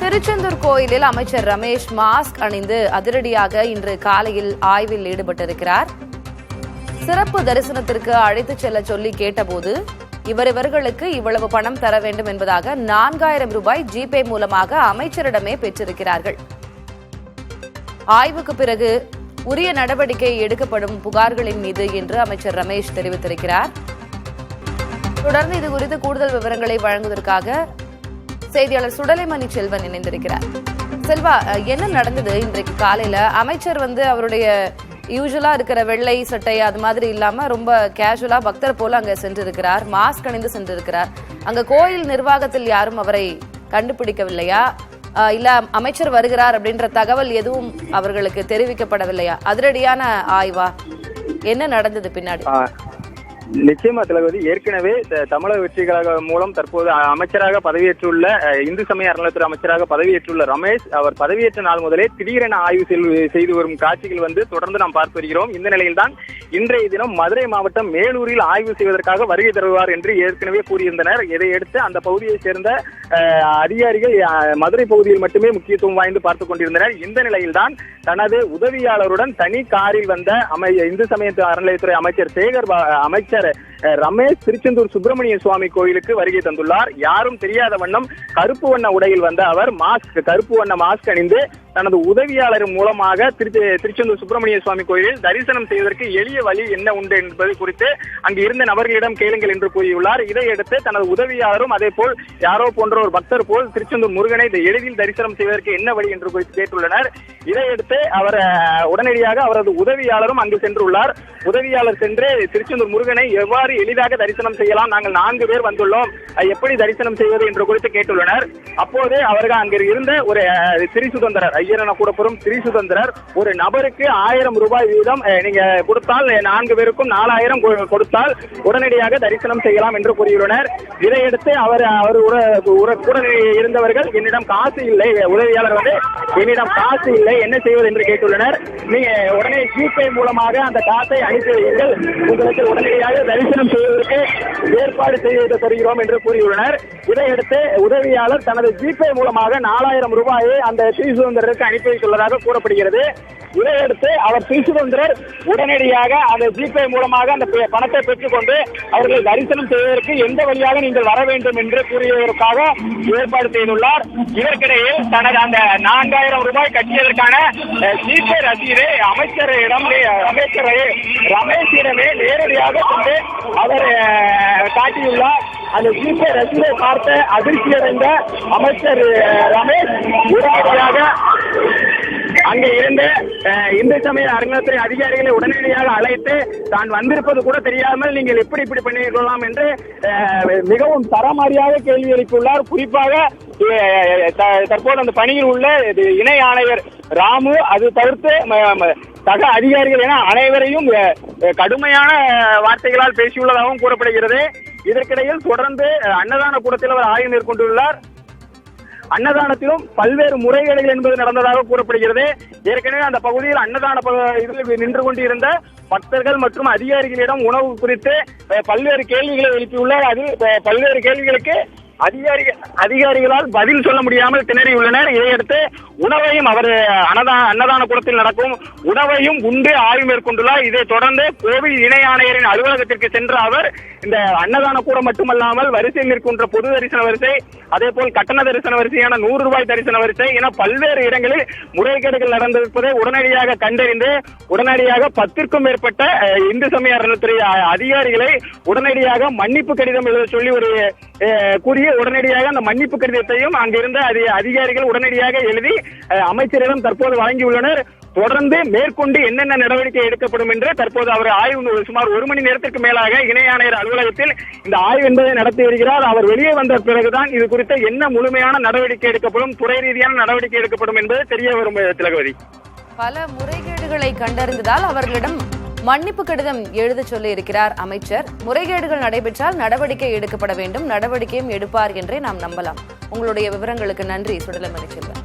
திருச்செந்தூர் கோயிலில் அமைச்சர் ரமேஷ் மாஸ்க் அணிந்து அதிரடியாக இன்று காலையில் ஆய்வில் ஈடுபட்டிருக்கிறார். சிறப்பு தரிசனத்திற்கு அழைத்துச் செல்ல சொல்லி கேட்டபோது இவர்களுக்கு இவ்வளவு பணம் தர வேண்டும் என்பதாக 4000 ரூபாய் ஜிபே மூலமாக அமைச்சரிடமே பெற்றிருக்கிறார்கள். ஆய்வுக்கு பிறகு உரிய நடவடிக்கை எடுக்கப்படும் புகார்களின் மீது என்று அமைச்சர் ரமேஷ் தெரிவித்திருக்கிறார். தொடர்ந்து இதுகுறித்து கூடுதல் விவரங்களை வழங்குவதற்காக செய்தியாளர் சுடலைமணி செல்வன் இணைந்திருக்கிறார். செல்வா, என்ன நடந்தது இன்றைக்கு காலையில? அமைச்சர் அவருடைய யூசுவலா இருக்கிற வெள்ளை சட்டை அது மாதிரி இல்லாம ரொம்ப கேஷுவலா பக்தர் போல அங்க சென்றிருக்கிறார், மாஸ்க் அணிந்து சென்றிருக்கிறார். அங்க கோயில் நிர்வாகத்தில் யாரும் அவரை கண்டுபிடிக்கவில்லையா, இல்ல அமைச்சர் வருகிறார் அப்படின்ற தகவல் எதுவும் அவர்களுக்கு தெரிவிக்கப்படவில்லையா? அதிரடியான ஆய்வா? என்ன நடந்தது பின்னாடி? நிச்சயமா தளபதி, ஏற்கனவே தமிழக வெற்றி கழக மூலம் தற்போது அமைச்சராக பதவியேற்றுள்ள இந்து சமய அறநிலையத்துறை அமைச்சராக பதவியேற்றுள்ள ரமேஷ் அவர் பதவியேற்ற நாள் முதலே திடீரென ஆய்வு செய்து வரும் காட்சிகள் தொடர்ந்து நாம் பார்த்து வருகிறோம். இந்த நிலையில்தான் இன்றைய தினம் மதுரை மாவட்டம் மேலூரில் ஆய்வு செய்வதற்காக வருகை தருவார் என்று ஏற்கனவே கூறியிருந்தனர். இதையடுத்து அந்த பகுதியை சேர்ந்த அதிகாரிகள் மதுரை பகுதியில் மட்டுமே முக்கியத்துவம் வாய்ந்து பார்த்துக் கொண்டிருந்தனர். இந்த நிலையில்தான் தனது உதவியாளருடன் தனி காரில் வந்த இந்து சமய அறநிலையத்துறை அமைச்சர் ரமேஷ் திருச்செந்தூர் சுப்பிரமணிய சுவாமி கோயிலுக்கு வருகை தந்துள்ளார். யாரும் தெரியாத வண்ணம் கருப்பு வண்ண உடையில் வந்த அவர் கருப்பு வண்ண மாஸ்க் அணிந்து தனது உதவியாளர் மூலமாக திருச்செந்தூர் சுப்பிரமணிய சுவாமி கோயிலில் தரிசனம் செய்வதற்கு எளிய வழி என்ன உண்டு என்பது குறித்து அங்கு இருந்த நபர்களிடம் கேளுங்கள் என்று கூறியுள்ளார். இதையடுத்து தனது உதவியாளரும் அதே போல் யாரோ போன்ற ஒரு பக்தர் போல் திருச்செந்தூர் முருகனை எளிதில் தரிசனம் செய்வதற்கு என்ன வழி என்று குறித்து கேட்டுள்ளனர். இதையடுத்து அவர் உடனடியாக அவரது உதவியாளரும் அங்கு சென்றுள்ளார். உதவியாளர் சென்று திருச்செந்தூர் முருகனை எவ்வாறு எளிதாக தரிசனம் செய்யலாம், நாங்கள் 4 பேர் வந்துள்ளோம், எப்படி தரிசனம் செய்வது என்று குறித்து கேட்டுள்ளனர். அப்போது அவர்கள் அங்கு இருந்த ஒரு திரிசுதந்திரர், ஐயரன கூடப்பெறும் திரிசுதந்திரர், ஒரு நபருக்கு 1000 ரூபாய் வீதம் நீங்க கொடுத்தால் 4 பேருக்கும் 4000 கொடுத்தால் உடனடியாக தரிசனம் செய்யலாம் என்று கூறியுள்ளனர். இதையடுத்து அவர் கூட இருந்தவர்கள் என்னிடம் காசு இல்லை, உதவியாளர் என்னிடம் காசு இல்லை, என்ன செய்வது என்று கேட்டுள்ளனர். நீங்க உடனே ஜிபே மூலமாக அந்த காசை அனுப்பி வையுங்கள், உங்களுக்கு உடனடியாக தரிசனம் செய்வதற்கு ஏற்பாடு செய்து தருகிறோம் என்று கூறியுள்ளனர். இதையடுத்து உதவியாளர் தனது ஜிபே மூலமாக 4000 ரூபாயை அந்த திரிசுதந்திரருக்கு அனுப்பி வைத்துள்ளதாக கூறப்படுகிறது. இதையடுத்து அவர் திரிசுதந்திரர் உடனடியாக அந்த ஜிபே மூலமாக அந்த பணத்தை பெற்றுக்கொண்டு அவர்கள் தரிசனம் செய்வதற்கு எந்த வழியாக நீங்கள் வர வேண்டும் என்று கூறியதற்காக ஏற்பாடு செய்துள்ளார். இதற்கிடையில் தனது அந்த 4000 ரூபாய் கட்டியதற்கான ஜிபே ரசீதை ரமேஷிடமே நேரடியாக கொண்டு அவர் காட்டியுள்ளார். அந்த ஜிபே ரசீதை பார்த்த அதிர்ச்சியடைந்த அமைச்சர் ரமேஷ் உடனடியாக அங்கே இருந்த இந்து சமய அறநிலையத்துறை அதிகாரிகளை உடனடியாக அழைத்து தான் வந்திருப்பது கூட தெரியாமல் நீங்கள் இப்படி பண்ணிக்கொள்ளலாம் என்று மிகவும் தரமாரியாக கேள்வி எழுப்பியுள்ளார். குறிப்பாக தற்போது அந்த பணியில் உள்ள இணை ஆணையர் ராமு, அது தவிர்த்து சக அதிகாரிகள் என அனைவரையும் கடுமையான வார்த்தைகளால் பேசியுள்ளதாகவும் கூறப்படுகிறது. இதற்கிடையில் தொடர்ந்து அன்னதான கூடத்தில் அவர் ஆய்வு மேற்கொண்டுள்ளார். அன்னதானத்திலும் பல்வேறு முறைகேடுகள் என்பது நடந்ததாக கூறப்படுகிறது. ஏற்கனவே அந்த பகுதியில் அன்னதான இதில் நின்று கொண்டிருந்த பக்தர்கள் மற்றும் அதிகாரிகளிடம் உணவு குறித்து பல்வேறு கேள்விகளை எழுப்பியுள்ளார். அதில் பல்வேறு கேள்விகளுக்கு அதிகாரிகளால் பதில் சொல்ல முடியாமல் திணறியுள்ளனர். இதையடுத்து உணவையும் அவர் அன்னதான கூடத்தில் நடக்கும் உணவையும் உண்டு ஆய்வு மேற்கொண்டுள்ளார். இதை தொடர்ந்து கோவில் இணை ஆணையரின் அலுவலகத்திற்கு சென்ற அவர் இந்த அன்னதான கூடம் மட்டுமல்லாமல் வரிசையில் நிற்கின்ற பொது தரிசன வரிசை, அதே போல் கட்டண தரிசன வரிசையான 100 ரூபாய் தரிசன வரிசை என பல்வேறு இடங்களில் முறைகேடுகள் நடந்திருப்பதை உடனடியாக கண்டறிந்து உடனடியாக 10க்கும் மேற்பட்ட இந்து சமய அறநிலையத்துறை அதிகாரிகளை உடனடியாக மன்னிப்பு கடிதம் எழுத சொல்லி கூறிய உடனடியாக அந்த மன்னிப்பு கடிதத்தையும் அங்கிருந்த அதிகாரிகள் உடனடியாக எழுதி அமைச்சரிடம் தற்போது வழங்கியுள்ளனர். தொடர்ந்து மேற்கொண்டு என்னென்ன நடவடிக்கை எடுக்கப்படும் என்று தற்போது அவர் ஆய்வு சுமார் 1 மணி நேரத்திற்கு மேலாக இணை ஆணையர் அலுவலகத்தில் இந்த ஆய்வு என்பதை நடத்தி வருகிறார். அவர் வெளியே வந்த பிறகுதான் இது குறித்த என்ன முழுமையான நடவடிக்கை எடுக்கப்படும், துறை ரீதியான நடவடிக்கை எடுக்கப்படும் என்பது தெரிய வரும். திலகவதி, பல முறைகேடுகளை கண்டறிந்ததால் அவர்களிடம் மன்னிப்பு கடிதம் எழுத சொல்லி இருக்கிறார் அமைச்சர். முறைகேடுகள் நடைபெற்றால் நடவடிக்கை எடுக்கப்பட வேண்டும், நடவடிக்கையும் எடுப்பார் என்றே நாம் நம்பலாம். உங்களுடைய விவரங்களுக்கு நன்றி சுடலைமணி செல்வன்.